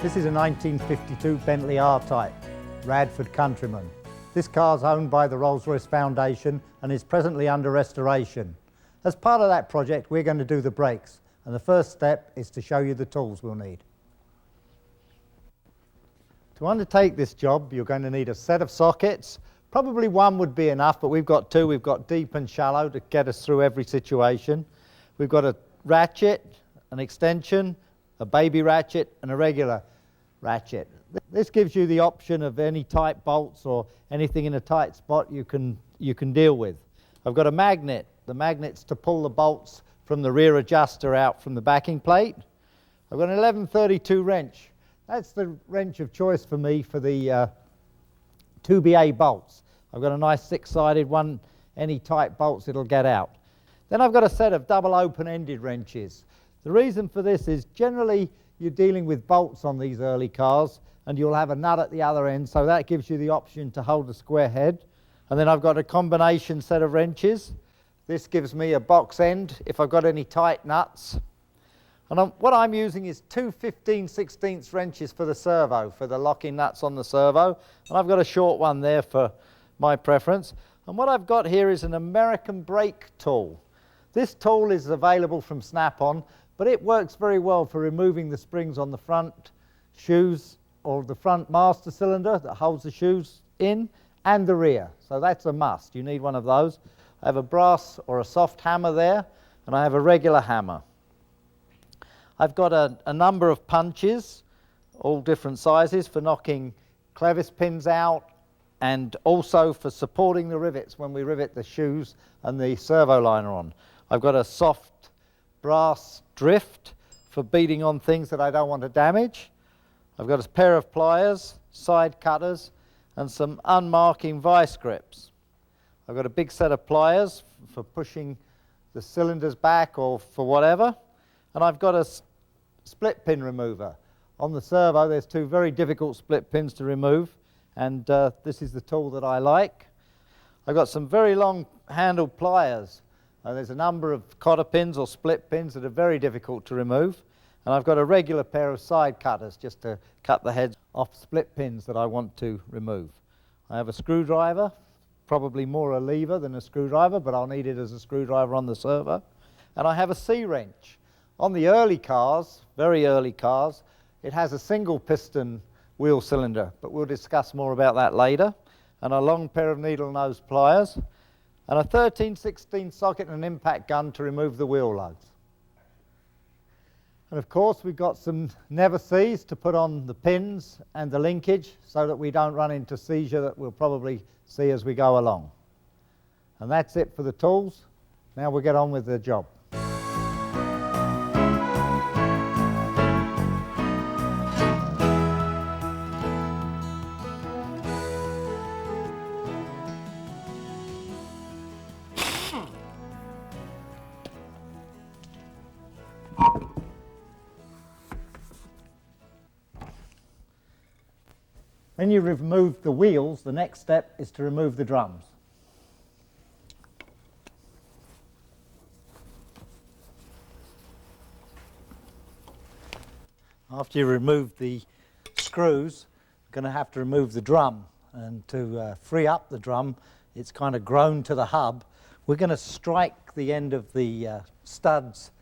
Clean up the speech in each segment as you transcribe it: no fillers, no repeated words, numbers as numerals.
This is a 1952 Bentley R-Type, Radford Countryman. This car's owned by the Rolls-Royce Foundation and is presently under restoration. As part of that project, we're going to do the brakes, and the first step is to show you the tools we'll need. To undertake this job, you're going to need a set of sockets. Probably one would be enough, but we've got two. We've got deep and shallow to get us through every situation. We've got a ratchet, an extension, a baby ratchet, and a regular ratchet. This gives you the option of any tight bolts or anything in a tight spot you can deal with. I've got a magnet. The magnet's to pull the bolts from the rear adjuster out from the backing plate. I've got an 1132 wrench. That's the wrench of choice for me for the 2BA bolts. I've got a nice six-sided one. Any tight bolts it'll get out. Then I've got a set of double open-ended wrenches. The reason for this is generally you're dealing with bolts on these early cars and you'll have a nut at the other end, so that gives you the option to hold a square head. And then I've got a combination set of wrenches. This gives me a box end if I've got any tight nuts. And what I'm using is two 15/16 wrenches for the servo, for the locking nuts on the servo. And I've got a short one there for my preference. And what I've got here is an American brake tool. This tool is available from Snap-on, but it works very well for removing the springs on the front shoes or the front master cylinder that holds the shoes in, and the rear. So that's a must. You need one of those. I have a brass or a soft hammer there, and I have a regular hammer. I've got a number of punches, all different sizes, for knocking clevis pins out and also for supporting the rivets when we rivet the shoes and the servo liner on. I've got a soft brass drift for beating on things that I don't want to damage. I've got a pair of pliers, side cutters, and some unmarking vice grips. I've got a big set of pliers for pushing the cylinders back or for whatever. And I've got a split pin remover. On the servo there's two very difficult split pins to remove, and this is the tool that I like. I've got some very long handled pliers. There's a number of cotter pins or split pins that are very difficult to remove. And I've got a regular pair of side cutters just to cut the heads off split pins that I want to remove. I have a screwdriver, probably more a lever than a screwdriver, but I'll need it as a screwdriver on the servo. And I have a C-wrench. On the early cars, very early cars, it has a single piston wheel cylinder, but we'll discuss more about that later. And a long pair of needle nose pliers, and a 13/16 socket and an impact gun to remove the wheel lugs. And of course we've got some never sees to put on the pins and the linkage so that we don't run into seizure that we'll probably see as we go along. And that's it for the tools. Now we'll get on with the job. When you remove the wheels, the next step is to remove the drums. After you remove the screws, you're going to have to remove the drum. And to free up the drum, it's kind of grown to the hub. We're going to strike the end of the studs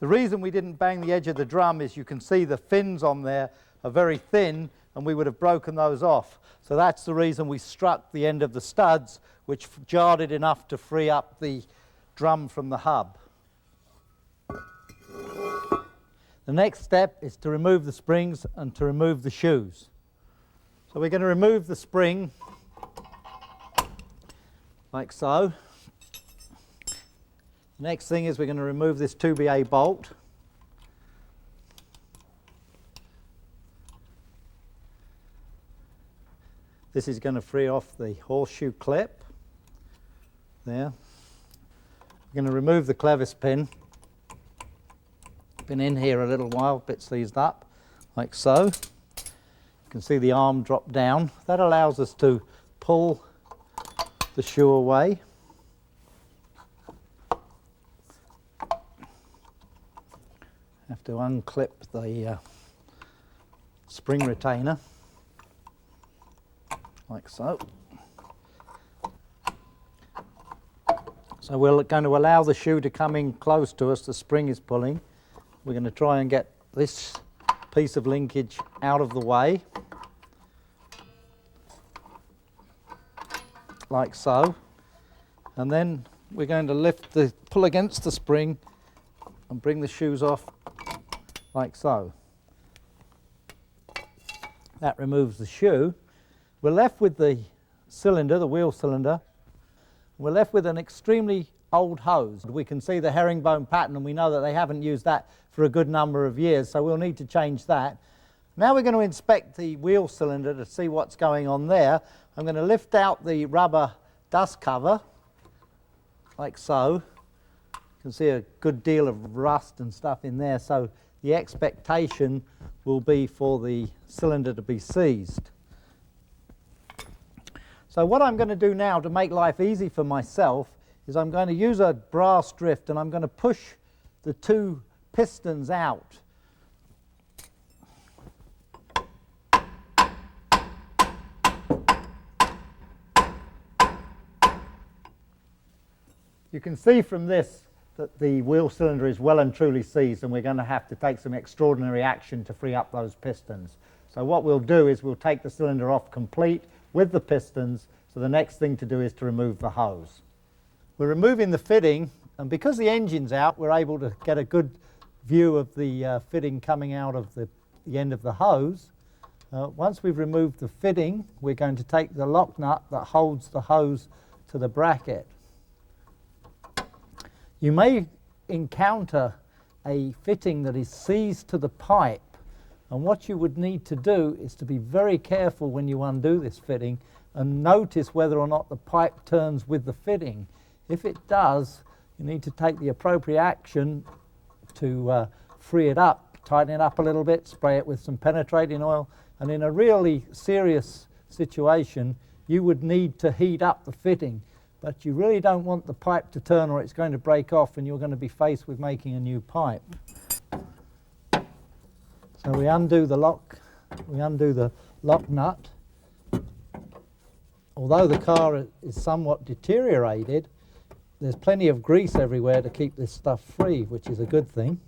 The reason we didn't bang the edge of the drum is you can see the fins on there are very thin and we would have broken those off. So that's the reason we struck the end of the studs, which jarred it enough to free up the drum from the hub. The next step is to remove the springs and to remove the shoes. So we're going to remove the spring like so. Next thing is we're going to remove this 2BA bolt. This is going to free off the horseshoe clip there. We're going to remove the clevis pin. Been in here a little while, bit seized up, like so. You can see the arm drop down. That allows us to pull the shoe away. Have to unclip the spring retainer, like so. So we're going to allow the shoe to come in close to us, the spring is pulling. We're going to try and get this piece of linkage out of the way, like so. And then we're going to pull against the spring and bring the shoes off, like so. That removes the shoe. We're left with the cylinder, the wheel cylinder. We're left with an extremely old hose. We can see the herringbone pattern, and we know that they haven't used that for a good number of years, so we'll need to change that. Now we're going to inspect the wheel cylinder to see what's going on there. I'm going to lift out the rubber dust cover, like so. You can see a good deal of rust and stuff in there, so the expectation will be for the cylinder to be seized. So what I'm going to do now to make life easy for myself is I'm going to use a brass drift, and I'm going to push the two pistons out. You can see from this that the wheel cylinder is well and truly seized, and we're going to have to take some extraordinary action to free up those pistons. So what we'll do is we'll take the cylinder off complete with the pistons, so the next thing to do is to remove the hose. We're removing the fitting, and because the engine's out, we're able to get a good view of the fitting coming out of the end of the hose. Once we've removed the fitting, we're going to take the lock nut that holds the hose to the bracket. You may encounter a fitting that is seized to the pipe, and what you would need to do is to be very careful when you undo this fitting and notice whether or not the pipe turns with the fitting. If it does, you need to take the appropriate action to free it up, tighten it up a little bit, spray it with some penetrating oil, and in a really serious situation you would need to heat up the fitting. But you really don't want the pipe to turn, or it's going to break off and you're going to be faced with making a new pipe. So we undo the lock nut. Although the car is somewhat deteriorated, there's plenty of grease everywhere to keep this stuff free, which is a good thing.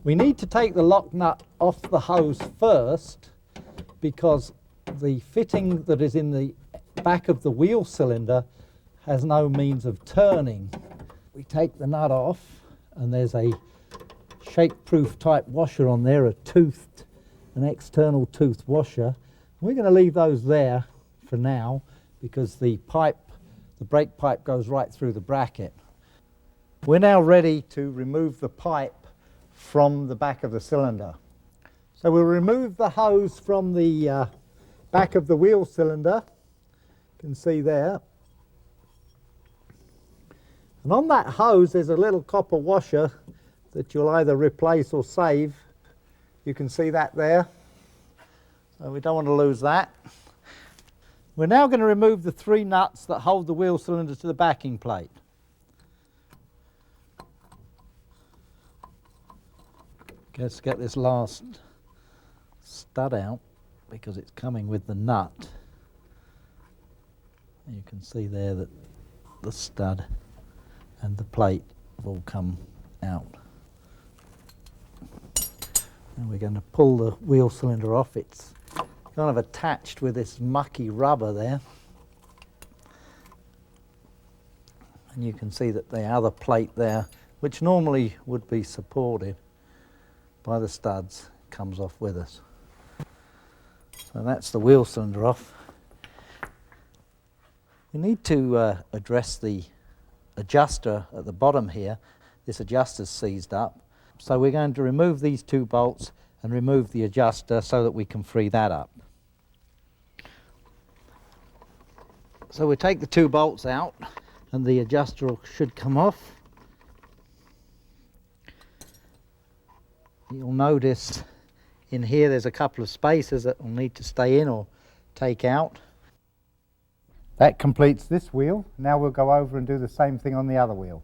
We need to take the lock nut off the hose first, because the fitting that is in the back of the wheel cylinder has no means of turning. We take the nut off, and there's a shake-proof type washer on there, an external toothed washer. We're going to leave those there for now, because the brake pipe goes right through the bracket. We're now ready to remove the pipe from the back of the cylinder. So we'll remove the hose from the back of the wheel cylinder. You can see there. And on that hose there's a little copper washer that you'll either replace or save. You can see that there. So we don't want to lose that. We're now going to remove the three nuts that hold the wheel cylinder to the backing plate. Let's get this last stud out, because it's coming with the nut. You can see there that the stud and the plate have all come out. And we're going to pull the wheel cylinder off. It's kind of attached with this mucky rubber there. And you can see that the other plate there, which normally would be supported by the studs, comes off with us. So that's the wheel cylinder off. We need to address the adjuster at the bottom here. This adjuster's seized up. So we're going to remove these two bolts and remove the adjuster so that we can free that up. So we take the two bolts out and the adjuster should come off. You'll notice In here there's a couple of spaces that will need to stay in or take out. That completes this wheel. Now we'll go over and do the same thing on the other wheel.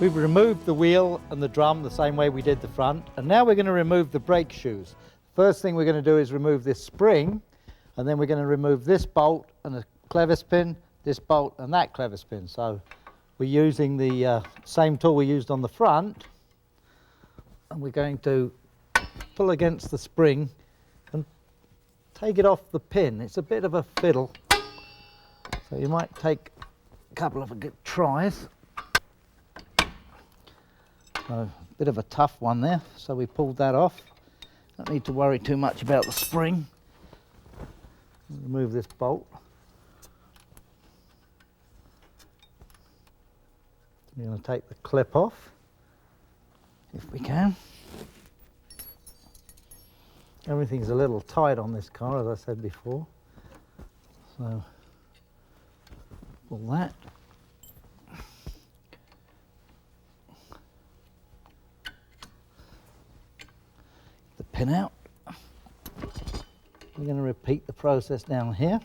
We've removed the wheel and the drum the same way we did the front, and now we're going to remove the brake shoes. First thing we're going to do is remove this spring, and then we're going to remove this bolt and the clevis pin, this bolt and that clevis pin. So we're using the same tool we used on the front, and we're going to pull against the spring and take it off the pin. It's a bit of a fiddle, so you might take a couple of good tries. A bit of a tough one there, so we pulled that off. Don't need to worry too much about the spring. Remove this bolt. We're going to take the clip off, if we can. Everything's a little tight on this car, as I said before. So, pull that. Pin out. We're going to repeat the process down here.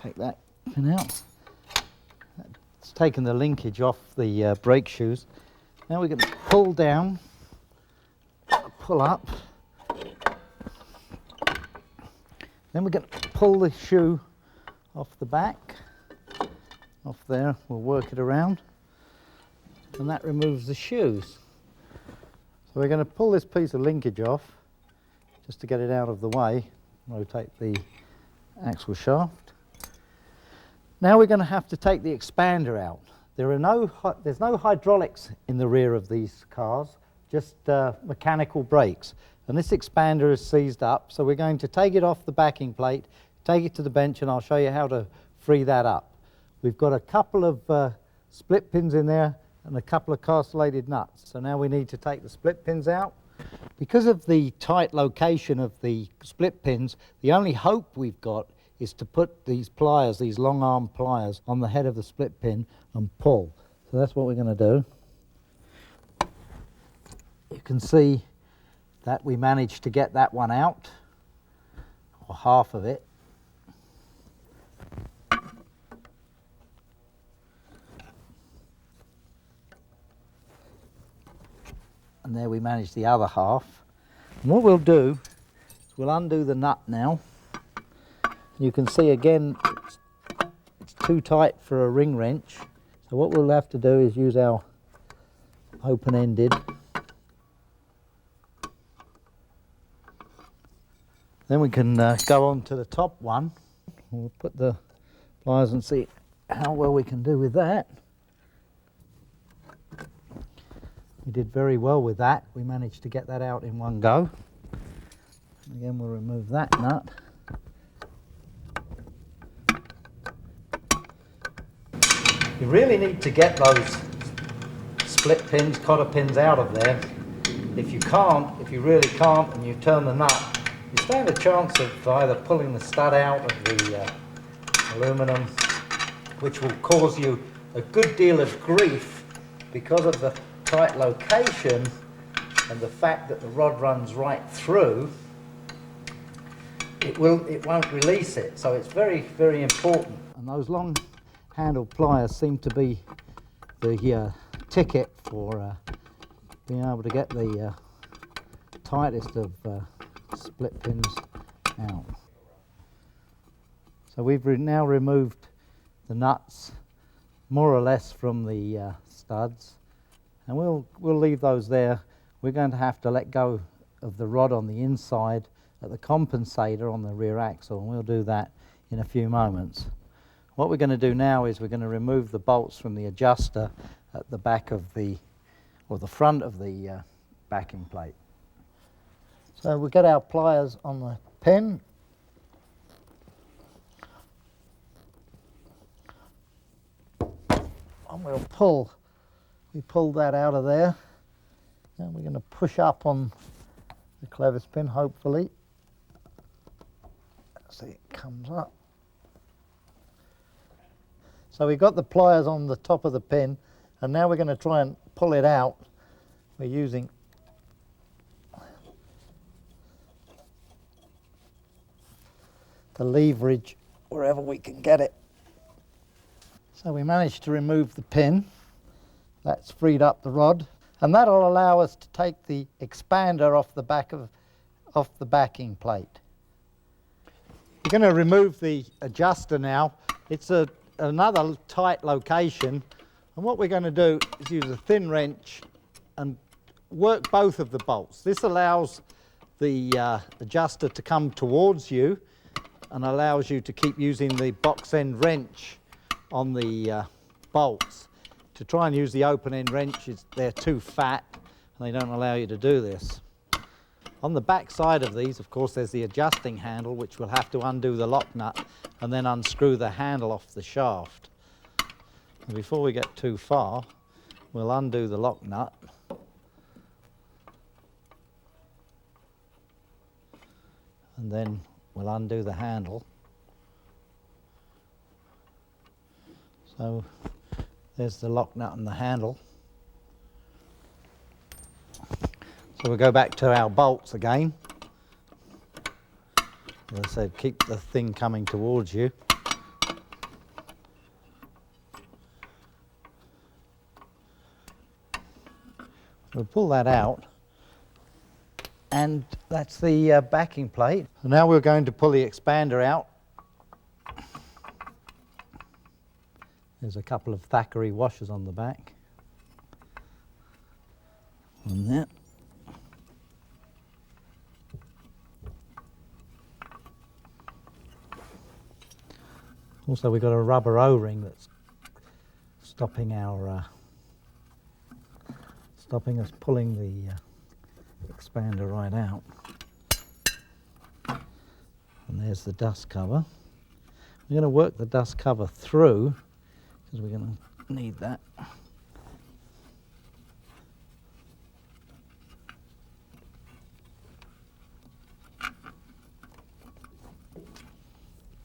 Take that pin out. It's taken the linkage off the brake shoes. Now we're going to pull down, pull up. Then we're going to pull the shoe off the back, off there. We'll work it around, and that removes the shoes. So we're going to pull this piece of linkage off, just to get it out of the way. Rotate the axle shaft. Now we're going to have to take the expander out. There's no hydraulics in the rear of these cars, just mechanical brakes. And this expander is seized up, so we're going to take it off the backing plate, take it to the bench, and I'll show you how to free that up. We've got a couple of split pins in there and a couple of castellated nuts. So now we need to take the split pins out. Because of the tight location of the split pins, the only hope we've got is to put these pliers, these long arm pliers, on the head of the split pin and pull. So that's what we're going to do. You can see that we managed to get that one out, or half of it. And there we managed the other half. And what we'll do is we'll undo the nut now. You can see again it's too tight for a ring wrench. So what we'll have to do is use our open-ended. Then we can go on to the top one. We'll put the pliers and see how well we can do with that. We did very well with that. We managed to get that out in one go. Again, we'll remove that nut. You really need to get those split pins, cotter pins out of there. If you really can't, and you turn the nut, you stand a chance of either pulling the stud out of the aluminum, which will cause you a good deal of grief because of the tight location and the fact that the rod runs right through. It won't release it, so it's very, very important. And those long handled pliers seem to be the ticket for being able to get the tightest of split pins out. So we've now removed the nuts more or less from the studs, and we'll leave those there. We're going to have to let go of the rod on the inside at the compensator on the rear axle, and we'll do that in a few moments. What we're going to do now is we're going to remove the bolts from the adjuster at the back of the front of the backing plate. So we'll get our pliers on the pin. and we pull that out of there. Now we're going to push up on the clevis pin, hopefully. See, it comes up. So we've got the pliers on the top of the pin, and now we're going to try and pull it out. We're using the leverage wherever we can get it. So we managed to remove the pin. That's freed up the rod, and that'll allow us to take the expander off the backing plate. We're going to remove the adjuster now. It's another tight location, and what we're going to do is use a thin wrench and work both of the bolts. This allows the adjuster to come towards you and allows you to keep using the box end wrench on the bolts. To try and use the open end wrenches, they're too fat and they don't allow you to do this. On the back side of these, of course, there's the adjusting handle, which we'll have to undo the lock nut and then unscrew the handle off the shaft. And before we get too far, we'll undo the lock nut. And then we'll undo the handle. So there's the lock nut and the handle. So we'll go back to our bolts again. As I said, keep the thing coming towards you. We'll pull that out, and that's the backing plate. So now we're going to pull the expander out. There's a couple of Thackeray washers on the back. And that. Also, we've got a rubber O-ring that's stopping us pulling the expander right out. And there's the dust cover. We're going to work the dust cover through because we're going to need that.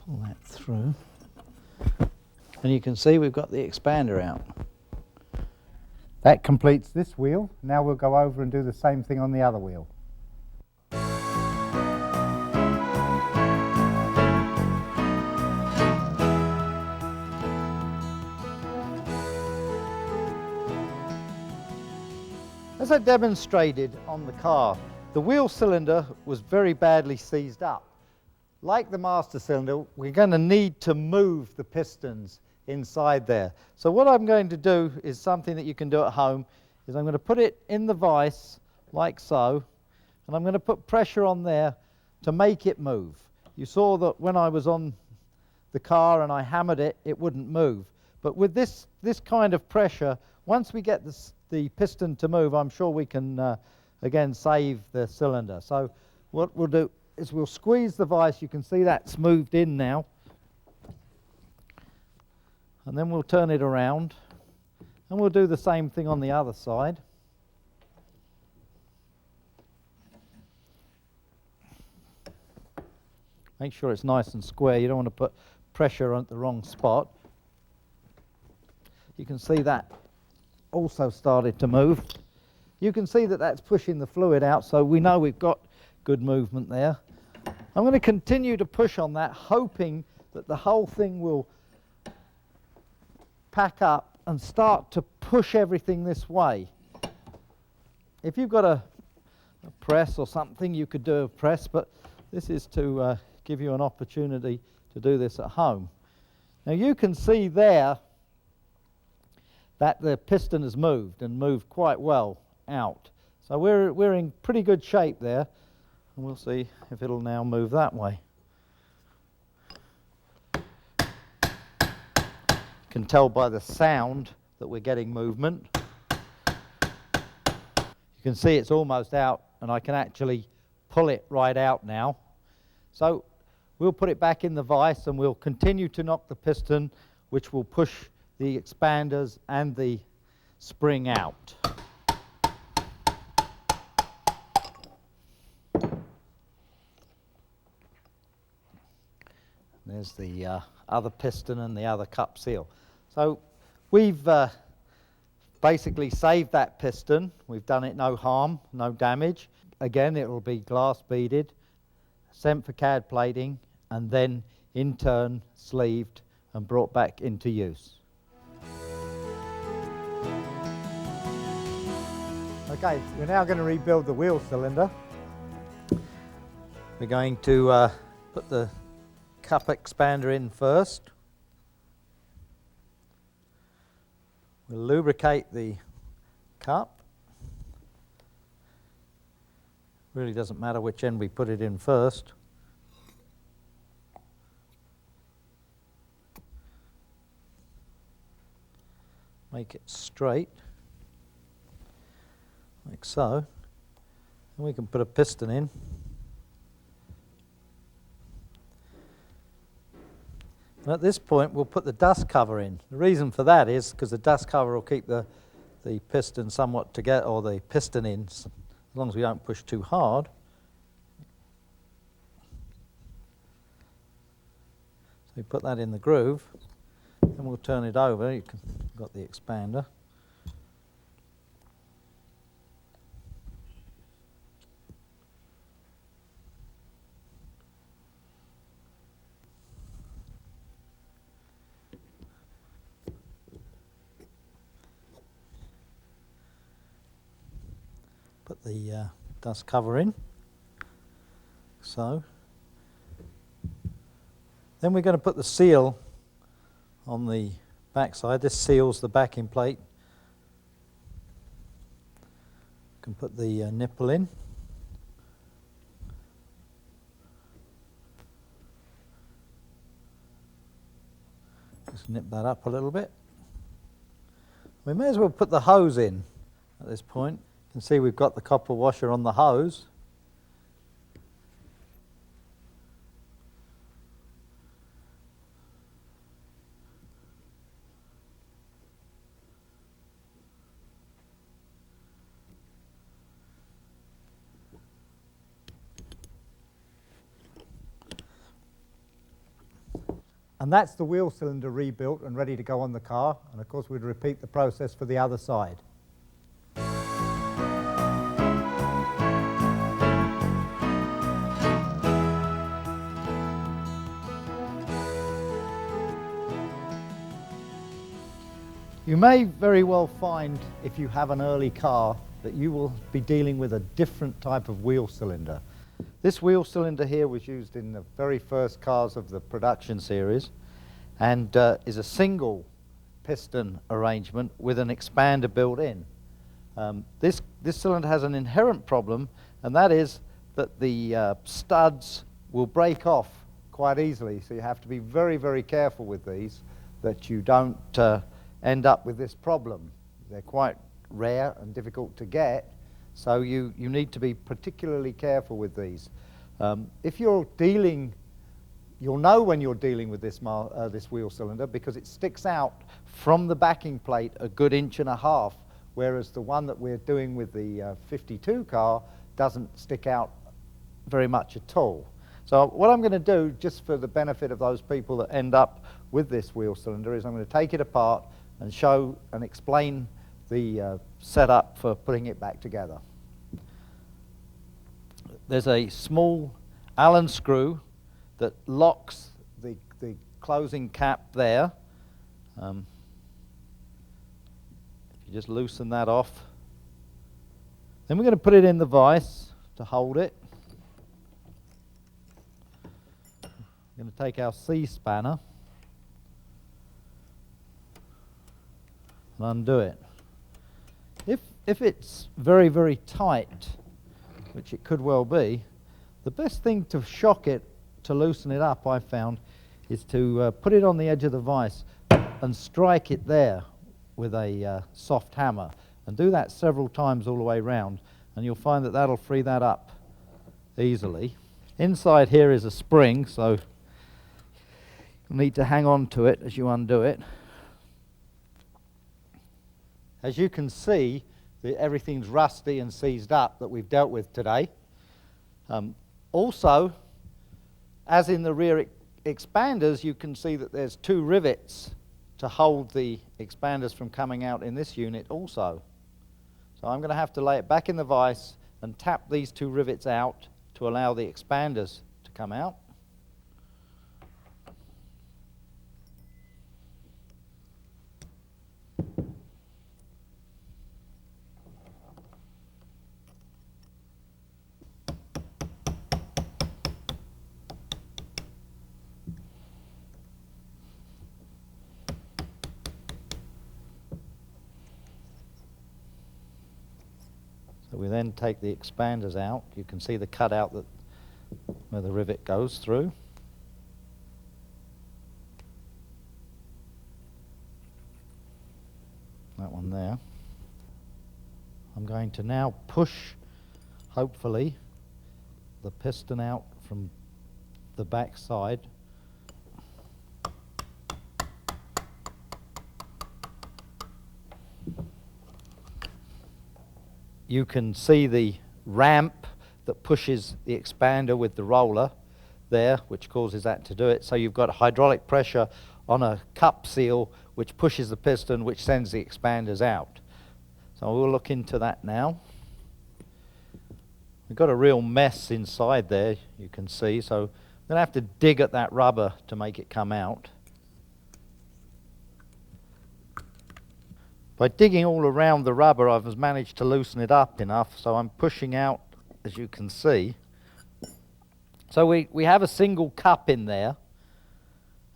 Pull that through. And you can see we've got the expander out. That completes this wheel. Now we'll go over and do the same thing on the other wheel. As I demonstrated on the car, the wheel cylinder was very badly seized up. Like the master cylinder, we're going to need to move the pistons inside there. So what I'm going to do is something that you can do at home, is I'm going to put it in the vise like so, and I'm going to put pressure on there to make it move. You saw that when I was on the car and I hammered it, it wouldn't move. But with this kind of pressure, once we get the piston to move, I'm sure we can again save the cylinder. So what we'll do is we'll squeeze the vise. You can see that's moved in now. And then we'll turn it around, and we'll do the same thing on the other side. Make sure it's nice and square. You don't want to put pressure on the wrong spot. You can see that also started to move. You can see that that's pushing the fluid out, so we know we've got good movement there. I'm going to continue to push on that, hoping that the whole thing will pack up and start to push everything this way. If you've got a press or something, you could do a press, but this is to give you an opportunity to do this at home. Now you can see there that the piston has moved, and moved quite well out. So we're in pretty good shape there, and we'll see if it'll now move that way. Can tell by the sound that we're getting movement. You can see it's almost out, and I can actually pull it right out now. So we'll put it back in the vise, and we'll continue to knock the piston, which will push the expanders and the spring out. There's the other piston and the other cup seal. So we've basically saved that piston. We've done it no harm, no damage. Again, it will be glass beaded, sent for CAD plating, and then in turn sleeved and brought back into use. Okay, we're now going to rebuild the wheel cylinder. We're going to put the cup expander in first. We'll lubricate the cup. Really doesn't matter which end we put it in first. Make it straight, like so. And we can put a piston in. And at this point we'll put the dust cover in. The reason for that is because the dust cover will keep the piston somewhat together, or the piston in, as long as we don't push too hard. So we put that in the groove, and we'll turn it over. You've got the expander. Put the dust cover in, so. Then we're going to put the seal on the back side. This seals the backing plate. You can put the nipple in. Just nip that up a little bit. We may as well put the hose in at this point. You can see we've got the copper washer on the hose. And that's the wheel cylinder rebuilt and ready to go on the car. And of course we'd repeat the process for the other side. You may very well find, if you have an early car, that you will be dealing with a different type of wheel cylinder. This wheel cylinder here was used in the very first cars of the production series, and is a single piston arrangement with an expander built in. This cylinder has an inherent problem, and that is that the studs will break off quite easily, so you have to be very, very careful with these, that you don't end up with this problem. They're quite rare and difficult to get, so you need to be particularly careful with these. If you're dealing, you'll know when you're dealing with this wheel cylinder, because it sticks out from the backing plate a good 1.5 inches, whereas the one that we're doing with the 52 car doesn't stick out very much at all. So what I'm going to do, just for the benefit of those people that end up with this wheel cylinder, is I'm going to take it apart and show and explain the setup for putting it back together. There's a small Allen screw that locks the closing cap there. If you just loosen that off. Then we're going to put it in the vise to hold it. We're going to take our C-spanner and undo it. If it's very, very tight, which it could well be, the best thing to shock it, to loosen it up, I've found, is to put it on the edge of the vise and strike it there with a soft hammer, and do that several times all the way round, and you'll find that that'll free that up easily. Inside here is a spring, so you'll need to hang on to it as you undo it. As you can see, everything's rusty and seized up that we've dealt with today. Also, as in the rear expanders, you can see that there's 2 rivets to hold the expanders from coming out in this unit also. So I'm going to have to lay it back in the vise and tap these 2 rivets out to allow the expanders to come out. So we then take the expanders out. You can see the cutout where the rivet goes through. That one there. I'm going to now push, hopefully, the piston out from the back side. You can see the ramp that pushes the expander with the roller there, which causes that to do it. So you've got hydraulic pressure on a cup seal which pushes the piston, which sends the expanders out. So we'll look into that now. We've got a real mess inside there, you can see, so I'm going to have to dig at that rubber to make it come out. By digging all around the rubber, I've managed to loosen it up enough, so I'm pushing out, as you can see. So we have a single cup in there,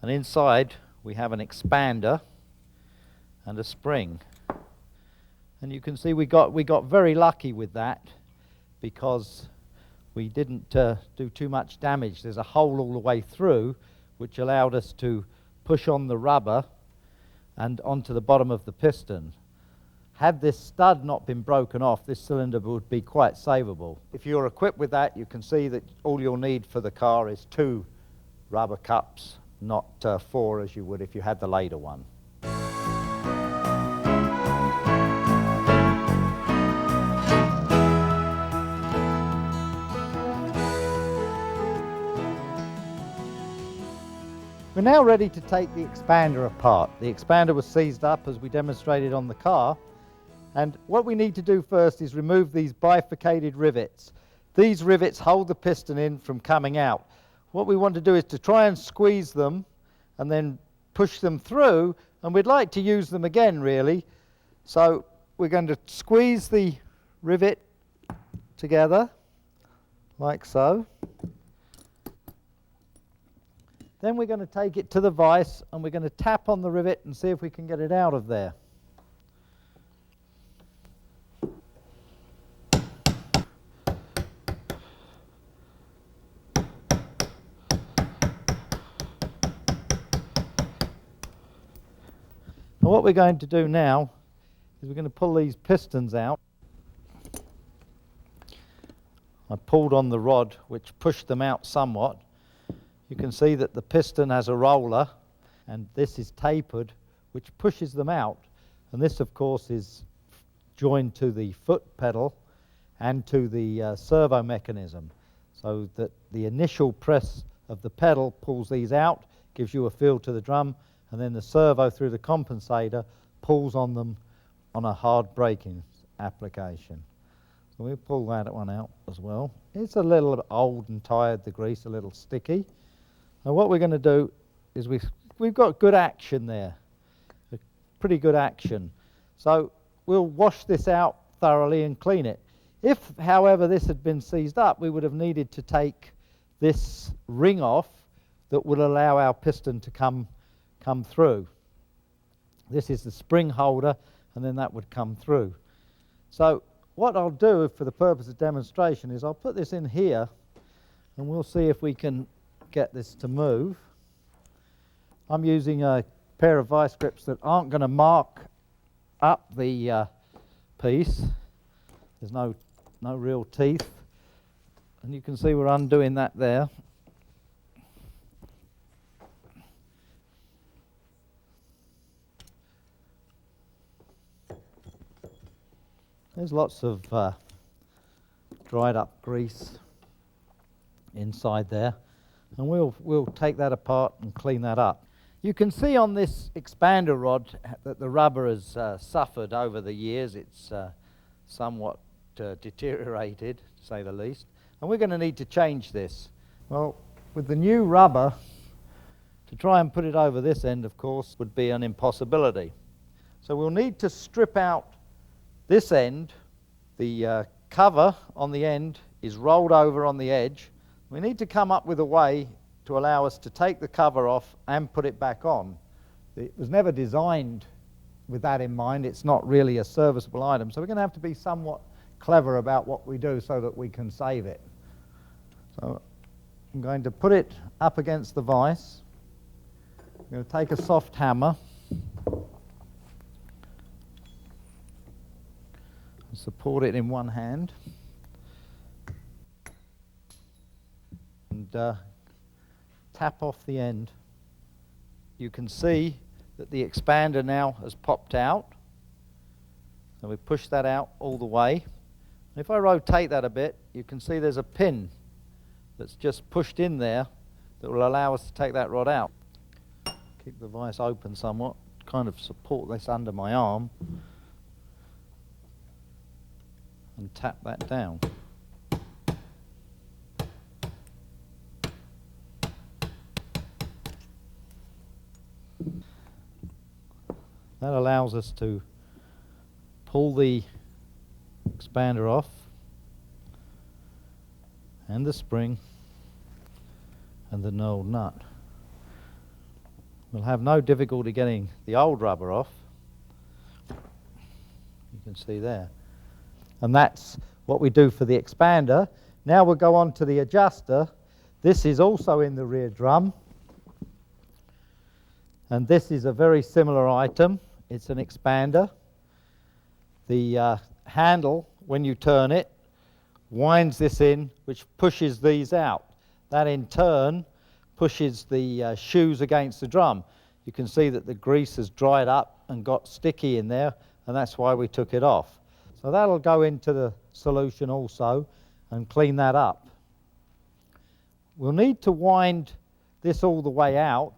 and inside we have an expander and a spring. And you can see we got very lucky with that, because we didn't do too much damage. There's a hole all the way through, which allowed us to push on the rubber and onto the bottom of the piston. Had this stud not been broken off, this cylinder would be quite savable. If you're equipped with that, you can see that all you'll need for the car is 2 rubber cups, not 4 as you would if you had the later one. We're now ready to take the expander apart. The expander was seized up as we demonstrated on the car, and what we need to do first is remove these bifurcated rivets. These rivets hold the piston in from coming out. What we want to do is to try and squeeze them and then push them through, and we'd like to use them again really. So we're going to squeeze the rivet together like so. Then we're going to take it to the vise and we're going to tap on the rivet and see if we can get it out of there. And what we're going to do now is we're going to pull these pistons out. I pulled on the rod which pushed them out somewhat. You can see that the piston has a roller, and this is tapered, which pushes them out. And this, of course, is joined to the foot pedal and to the servo mechanism, so that the initial press of the pedal pulls these out, gives you a feel to the drum, and then the servo through the compensator pulls on them on a hard braking application. So we'll pull that one out as well. It's a little old and tired, the grease, a little sticky. Now what we're going to do is we've got good action there, pretty good action. So we'll wash this out thoroughly and clean it. If, however, this had been seized up, we would have needed to take this ring off that would allow our piston to come through. This is the spring holder, and then that would come through. So what I'll do for the purpose of demonstration is I'll put this in here, and we'll see if we can get this to move. I'm using a pair of vice grips that aren't going to mark up the piece. There's no real teeth, and you can see we're undoing that there. There's lots of dried up grease inside there, and we'll take that apart and clean that up. You can see on this expander rod that the rubber has suffered over the years. It's somewhat deteriorated, to say the least, and we're going to need to change this. Well, with the new rubber, to try and put it over this end, of course, would be an impossibility. So we'll need to strip out this end. The cover on the end is rolled over on the edge. We need to come up with a way to allow us to take the cover off and put it back on. It was never designed with that in mind. It's not really a serviceable item, so we're going to have to be somewhat clever about what we do so that we can save it. So I'm going to put it up against the vise. I'm going to take a soft hammer and support it in one hand and tap off the end. You can see that the expander now has popped out. So we push that out all the way. If I rotate that a bit, you can see there's a pin that's just pushed in there that will allow us to take that rod out. Keep the vise open somewhat, kind of support this under my arm and tap that down. That allows us to pull the expander off and the spring and the knurled nut. We'll have no difficulty getting the old rubber off. You can see there. And that's what we do for the expander. Now we'll go on to the adjuster. This is also in the rear drum. And this is a very similar item. It's an expander. The handle, when you turn it, winds this in, which pushes these out. That in turn pushes the shoes against the drum. You can see that the grease has dried up and got sticky in there, and that's why we took it off. So that'll go into the solution also and clean that up. We'll need to wind this all the way out.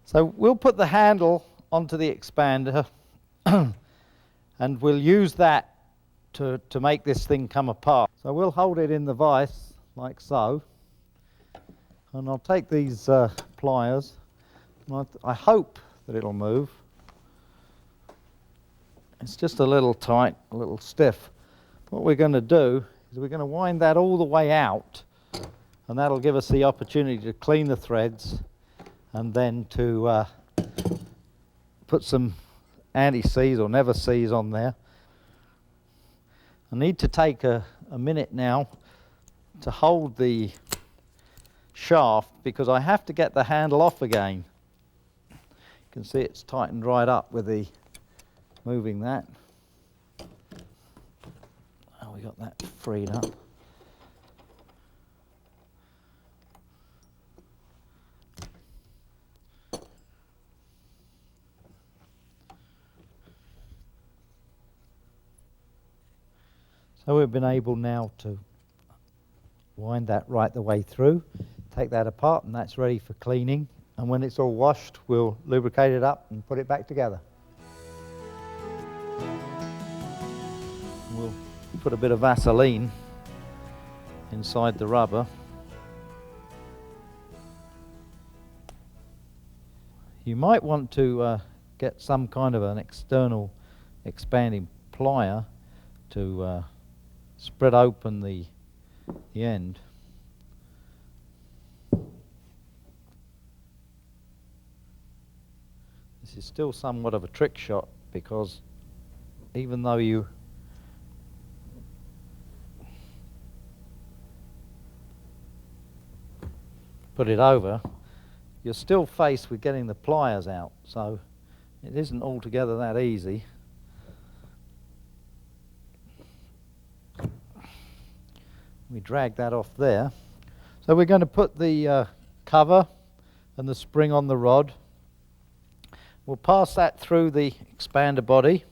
So we'll put the handle onto the expander and we'll use that to make this thing come apart. So we'll hold it in the vise like so, and I'll take these pliers. I hope that it'll move. It's just a little tight, a little stiff. What we're going to do is we're going to wind that all the way out, and that'll give us the opportunity to clean the threads and then to put some anti-seize or never seize on there. I need to take a minute now to hold the shaft because I have to get the handle off again. You can see it's tightened right up with the moving that. Oh, we got that freed up. So we've been able now to wind that right the way through, take that apart, and that's ready for cleaning. And when it's all washed, we'll lubricate it up and put it back together. We'll put a bit of Vaseline inside the rubber. You might want to get some kind of an external expanding plier to spread open the end. This is still somewhat of a trick shot because even though you put it over, you're still faced with getting the pliers out, so it isn't altogether that easy. We drag that off there. So we're going to put the cover and the spring on the rod. We'll pass that through the expander body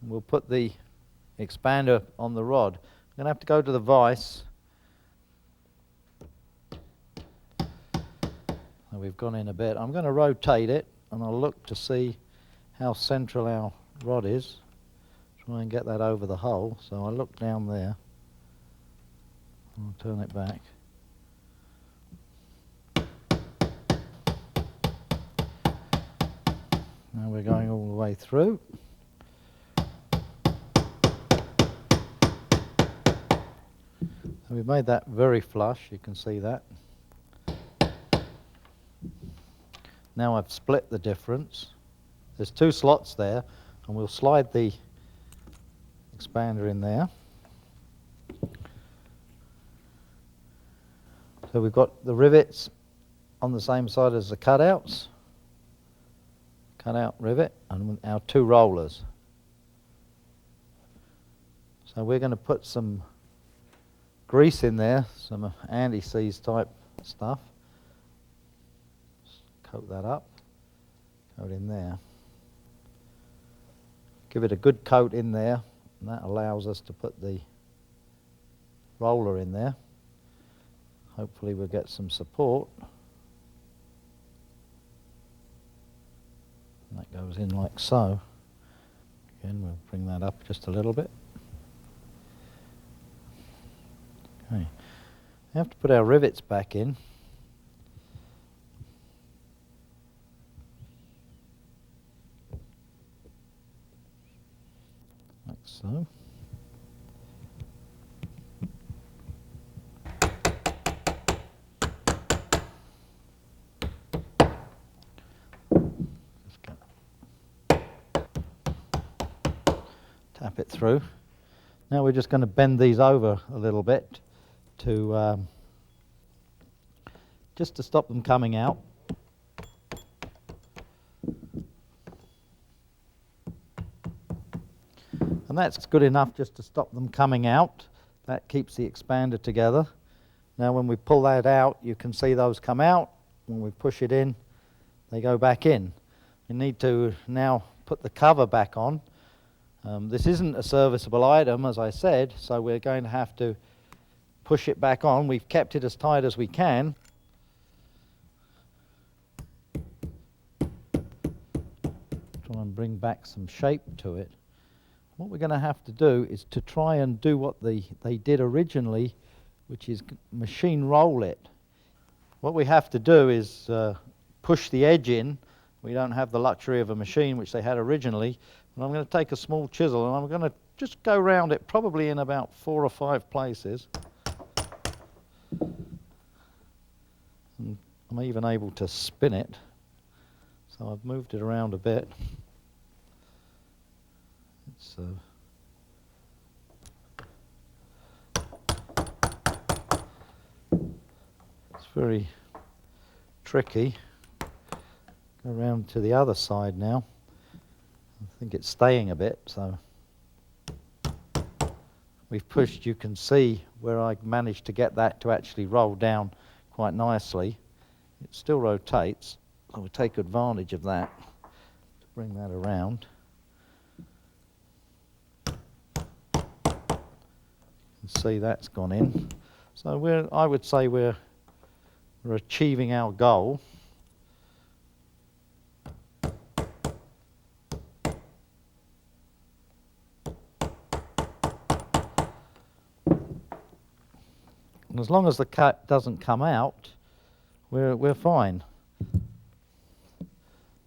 We'll put the expander on the rod. I'm going to have to go to the vise. And we've gone in a bit. I'm going to rotate it and I'll look to see how central our rod is. Try and get that over the hole. So I look down there. I'll turn it back. Now we're going all the way through. So we've made that very flush, you can see that. Now I've split the difference. There's 2 slots there, and we'll slide the expander in there. So we've got the rivets on the same side as the cutouts. Cutout rivet and our 2 rollers. So we're going to put some grease in there, some anti-seize type stuff. Just coat that up, coat in there. Give it a good coat in there, and that allows us to put the roller in there. Hopefully we'll get some support. And that goes in like so. Again, we'll bring that up just a little bit. Okay. We have to put our rivets back in. Like so. Tap it through. Now we're just going to bend these over a little bit to just to stop them coming out. And that's good enough just to stop them coming out. That keeps the expander together. Now when we pull that out, you can see those come out. When we push it in, they go back in. We need to now put the cover back on. This isn't a serviceable item, as I said, so we're going to have to push it back on. We've kept it as tight as we can. Try and bring back some shape to it. What we're going to have to do is to try and do what they did originally, which is machine roll it. What we have to do is push the edge in. We don't have the luxury of a machine, which they had originally. And I'm going to take a small chisel and I'm going to just go round it, probably in about 4 or 5 places. And I'm even able to spin it. So I've moved it around a bit. It's very tricky. Go around to the other side now. I think it's staying a bit, so we've pushed. You can see where I managed to get that to actually roll down quite nicely. It still rotates. I will take advantage of that to bring that around. You can see that's gone in. So I would say we're achieving our goal. And as long as the cut doesn't come out, we're fine.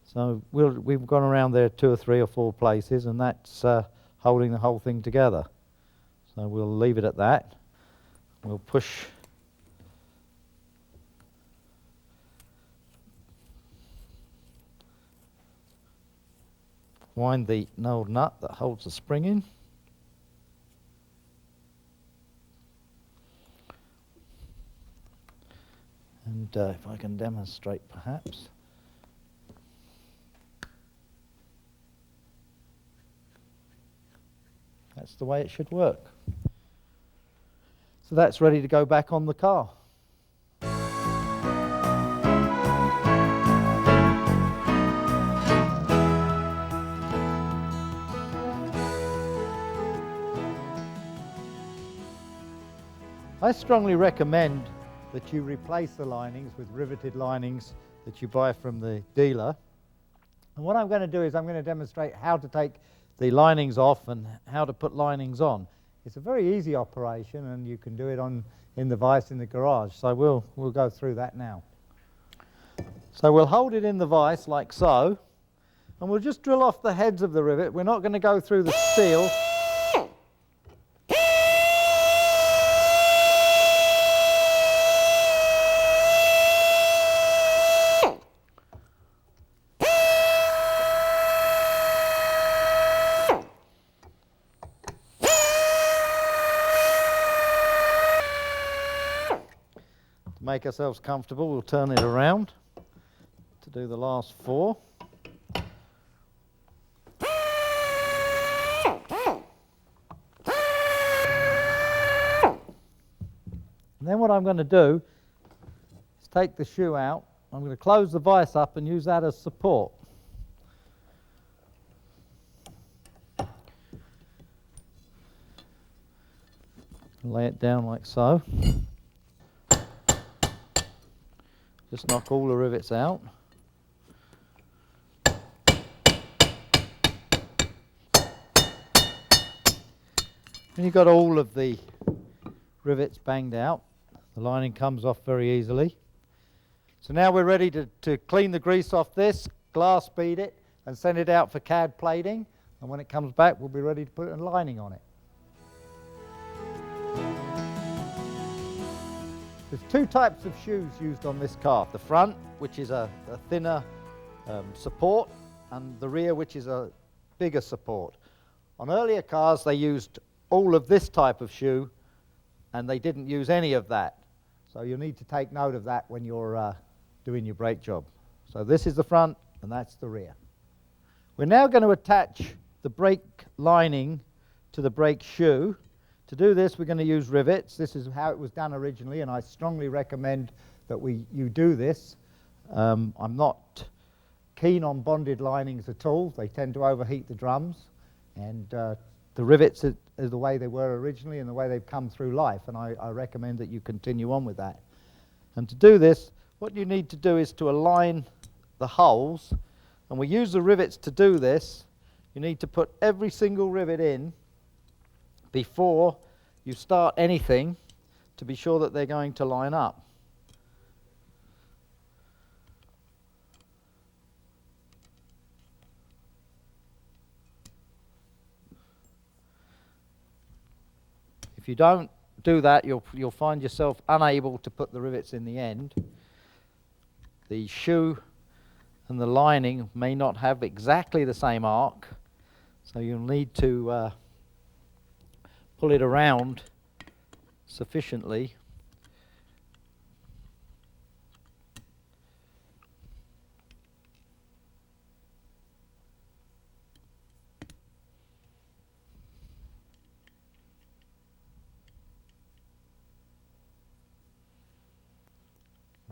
So we've gone around there 2 or 3 or 4 places, and that's holding the whole thing together. So we'll leave it at that. We'll push wind the old nut that holds the spring in. And if I can demonstrate perhaps. That's the way it should work. So that's ready to go back on the car. I strongly recommend that you replace the linings with riveted linings that you buy from the dealer. And what I'm going to do is I'm going to demonstrate how to take the linings off and how to put linings on. It's a very easy operation, and you can do it in the vise in the garage. So we'll go through that now. So we'll hold it in the vise like so, and we'll just drill off the heads of the rivet. We're not going to go through the steel. To make ourselves comfortable, we'll turn it around to do the last 4. And then what I'm going to do is take the shoe out. I'm going to close the vise up and use that as support. Lay it down like so. Just knock all the rivets out. When you've got all of the rivets banged out, the lining comes off very easily. So now we're ready to clean the grease off this, glass bead it, and send it out for CAD plating. And when it comes back, we'll be ready to put a lining on it. There's 2 types of shoes used on this car. The front, which is a thinner support, and the rear, which is a bigger support. On earlier cars, they used all of this type of shoe, and they didn't use any of that. So you'll need to take note of that when you're doing your brake job. So this is the front, and that's the rear. We're now going to attach the brake lining to the brake shoe. To do this, we're going to use rivets. This is how it was done originally, and I strongly recommend that you do this. I'm not keen on bonded linings at all. They tend to overheat the drums, and the rivets are the way they were originally and the way they've come through life, and I recommend that you continue on with that. And to do this, what you need to do is to align the holes, and we use the rivets to do this. You need to put every single rivet in before you start anything to be sure that they're going to line up. If you don't do that, you'll find yourself unable to put the rivets in the end. The shoe and the lining may not have exactly the same arc, so you'll need to pull it around sufficiently.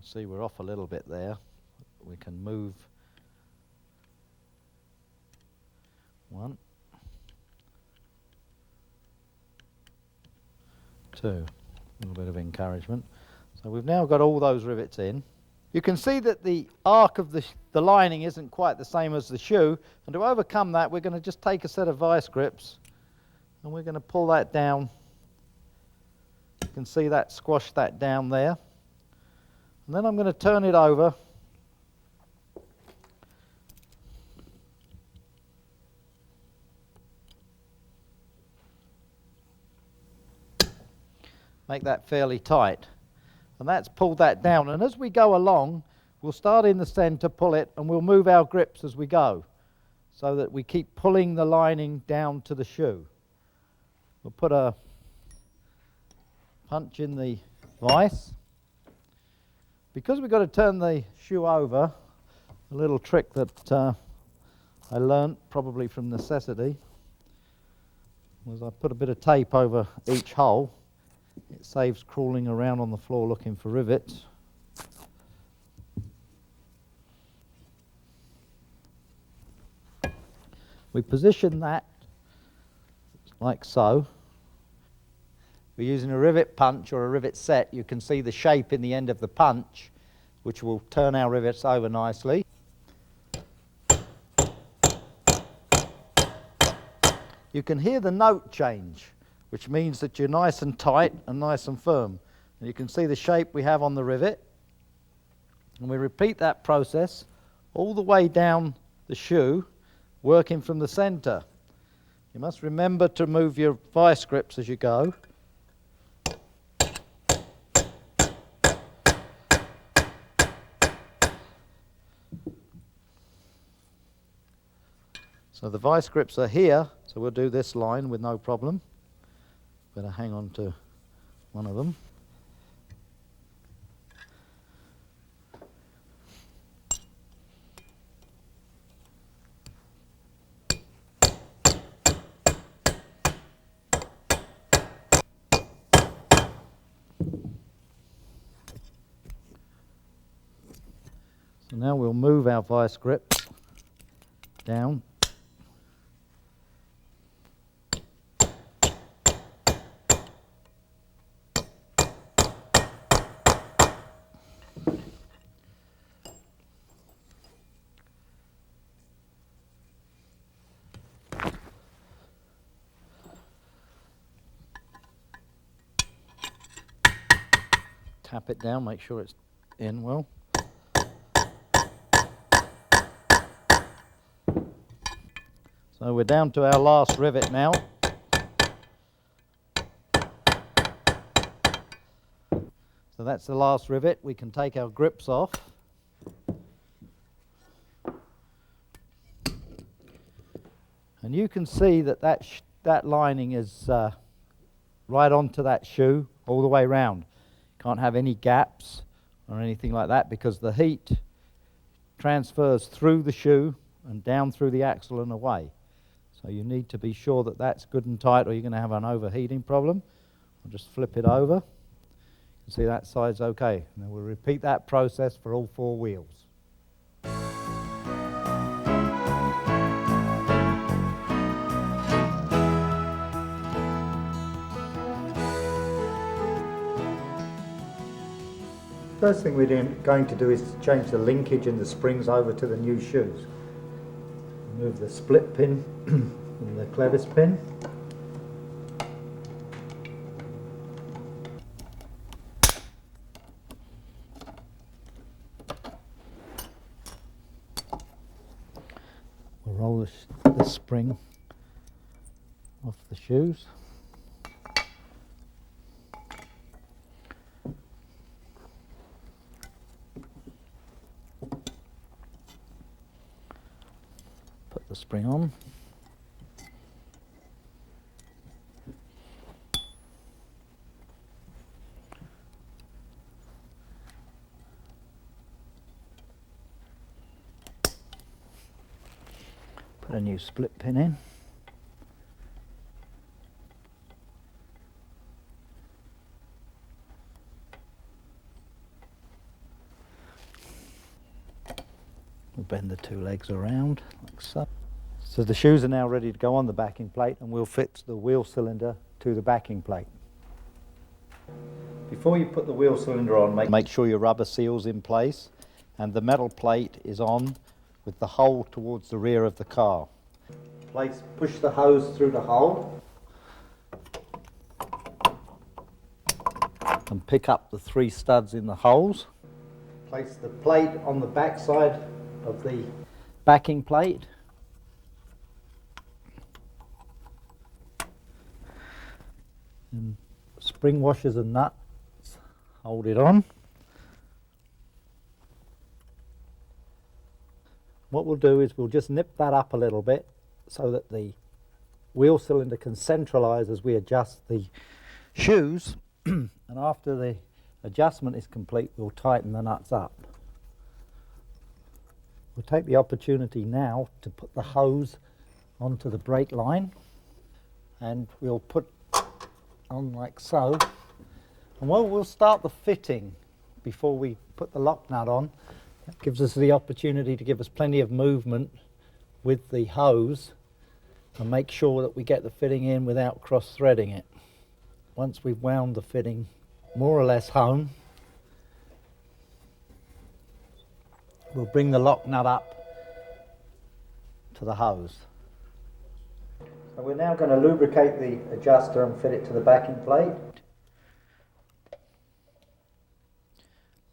See, we're off a little bit there. We can move 1, 2, a little bit of encouragement. So we've now got all those rivets in. You can see that the arc of the lining isn't quite the same as the shoe, and to overcome that, we're going to just take a set of vice grips and we're going to pull that down. You can see that, squash that down there. And then I'm going to turn it over. Make that fairly tight. And that's pulled that down. And as we go along, we'll start in the center, pull it, and we'll move our grips as we go, so that we keep pulling the lining down to the shoe. We'll put a punch in the vise. Because we've got to turn the shoe over, a little trick that I learnt probably from necessity was I put a bit of tape over each hole. It saves crawling around on the floor looking for rivets. We position that like so. we're using a rivet punch or a rivet set. You can see the shape in the end of the punch, which will turn our rivets over nicely. You can hear the note change, which means that you're nice and tight and nice and firm. And you can see the shape we have on the rivet. And we repeat that process all the way down the shoe, working from the center. You must remember to move your vice grips as you go. So the vice grips are here, so we'll do this line with no problem. Better hang on to one of them. So now we'll move our vice grip down. Tap it down, make sure it's in well. So we're down to our last rivet now. So that's the last rivet. We can take our grips off. And you can see that that lining is right onto that shoe all the way round. Can't have any gaps or anything like that because the heat transfers through the shoe and down through the axle and away. So you need to be sure that that's good and tight or you're going to have an overheating problem. I'll just flip it over. You can see that side's okay. And then we'll repeat that process for all 4 wheels. First thing we're going to do is change the linkage and the springs over to the new shoes. Remove the split pin from the clevis pin. We'll roll the spring off the shoes. The spring on. Put a new split pin in. We'll bend the 2 legs around like so. So the shoes are now ready to go on the backing plate and we'll fit the wheel cylinder to the backing plate. Before you put the wheel cylinder on, make sure your rubber seal's in place and the metal plate is on with the hole towards the rear of the car. Push the hose through the hole and pick up the 3 studs in the holes. Place the plate on the back side of the backing plate. And spring washers and nuts hold it on. What we'll do is we'll just nip that up a little bit so that the wheel cylinder can centralize as we adjust the shoes. And after the adjustment is complete, we'll tighten the nuts up. We'll take the opportunity now to put the hose onto the brake line, and we'll put on like so. And we'll start the fitting before we put the lock nut on. That gives us the opportunity to give us plenty of movement with the hose and make sure that we get the fitting in without cross-threading it. once we've wound the fitting more or less home, we'll bring the lock nut up to the hose. So we're now going to lubricate the adjuster and fit it to the backing plate.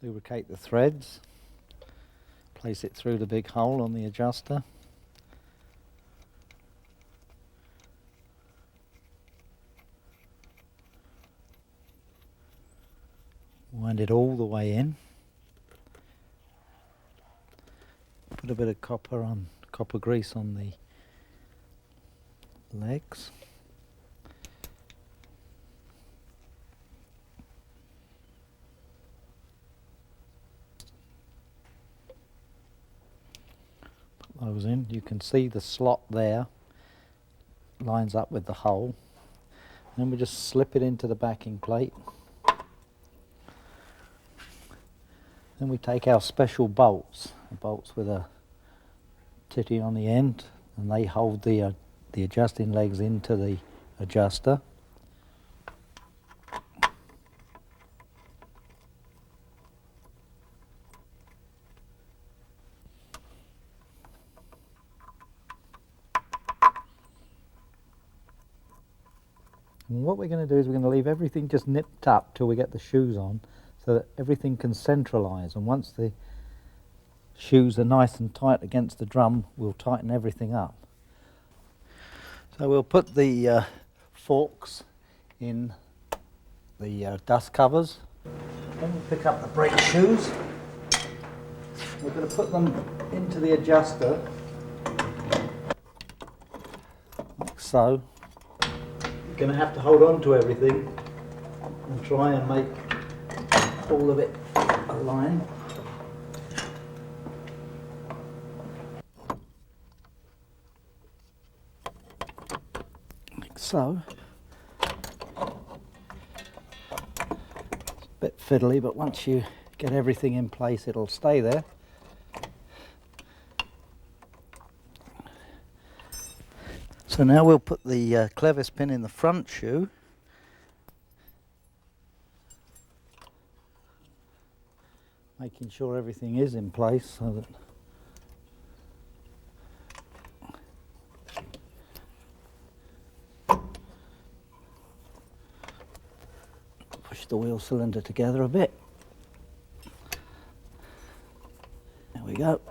Lubricate the threads, place it through the big hole on the adjuster. Wind it all the way in. Put a bit of copper grease on the legs. Put those in. You can see the slot there lines up with the hole. Then we just slip it into the backing plate. Then we take our special bolts with a titty on the end, and they hold the adjusting legs into the adjuster. And what we're going to do is we're going to leave everything just nipped up till we get the shoes on, so that everything can centralise, and once the shoes are nice and tight against the drum, we'll tighten everything up. So we'll put the forks in the dust covers. Then we'll pick up the brake shoes. We're going to put them into the adjuster, like so. You're going to have to hold on to everything and try and make all of it align. Like so. It's a bit fiddly, but once you get everything in place, it'll stay there. So now we'll put the clevis pin in the front shoe. Making sure everything is in place so that push the wheel cylinder together a bit. There we go.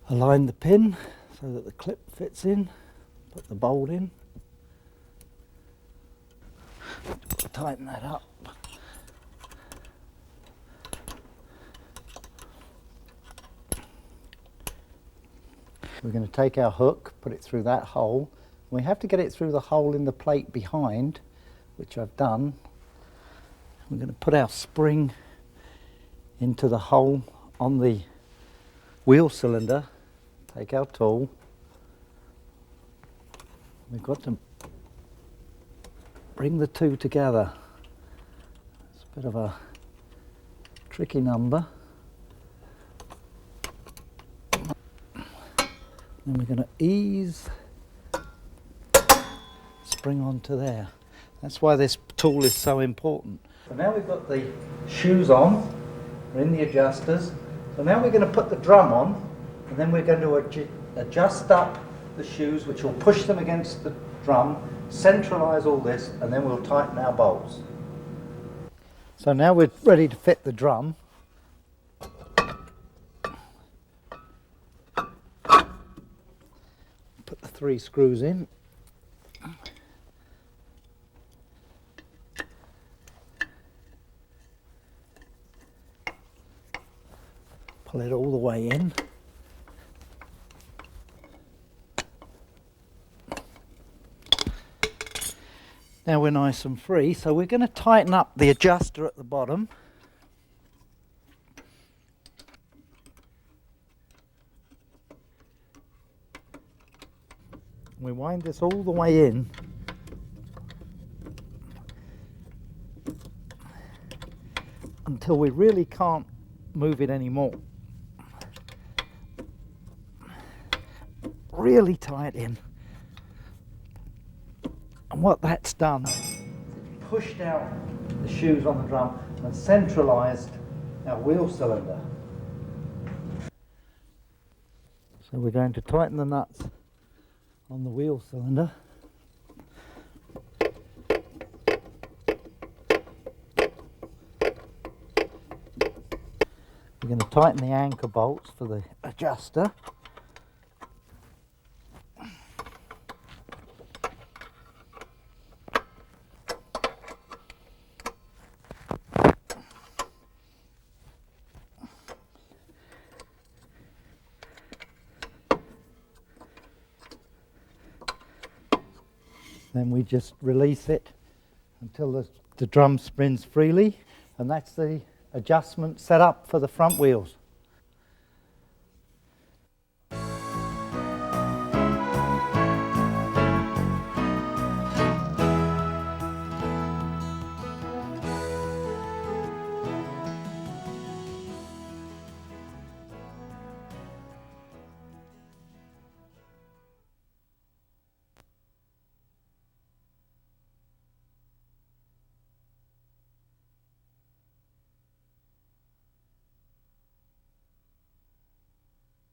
Align the pin so that the clip fits in. Put the bolt in. Tighten that up. We're going to take our hook, put it through that hole. We have to get it through the hole in the plate behind, which I've done. We're going to put our spring into the hole on the wheel cylinder. Take our tool. We've got to bring the two together. It's a bit of a tricky number. Then we're going to ease spring onto there. That's why this tool is so important. So now we've got the shoes on, we're in the adjusters. So now we're going to put the drum on, and then we're going to adjust up the shoes, which will push them against the drum, centralise all this, and then we'll tighten our bolts. So now we're ready to fit the drum. Put the 3 screws in. Pull it all the way in. Now we're nice and free, so we're going to tighten up the adjuster at the bottom. We wind this all the way in. Until we really can't move it anymore. Really tight in. And what that's done, pushed out the shoes on the drum and centralised our wheel cylinder. So we're going to tighten the nuts on the wheel cylinder. We're going to tighten the anchor bolts for the adjuster. Then we just release it until the drum spins freely, and that's the adjustment set up for the front wheels.